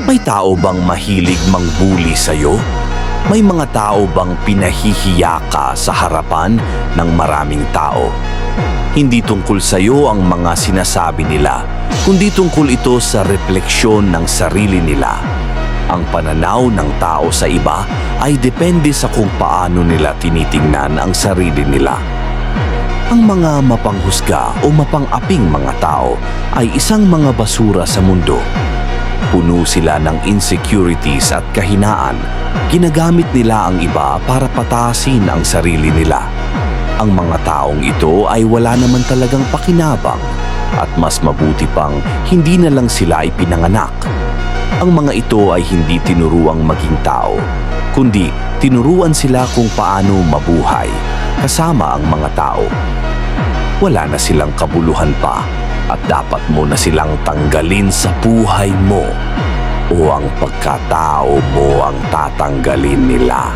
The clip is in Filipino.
May tao bang mahilig mangbuli sa'yo? May mga tao bang pinahihiya ka sa harapan ng maraming tao? Hindi tungkol sa'yo ang mga sinasabi nila, kundi tungkol ito sa refleksyon ng sarili nila. Ang pananaw ng tao sa iba ay depende sa kung paano nila tinitingnan ang sarili nila. Ang mga mapanghusga o mapang-aping mga tao ay isang mga basura sa mundo. Puno sila ng insecurities at kahinaan. Ginagamit nila ang iba para patasin ang sarili nila. Ang mga taong ito ay wala naman talagang pakinabang at mas mabuti pang hindi na lang sila ipinanganak. Ang mga ito ay hindi tinuruang maging tao, kundi tinuruan sila kung paano mabuhay kasama ang mga tao. Wala na silang kabuluhan pa at dapat mo na silang tanggalin sa buhay mo o ang pagkatao mo ang tatanggalin nila.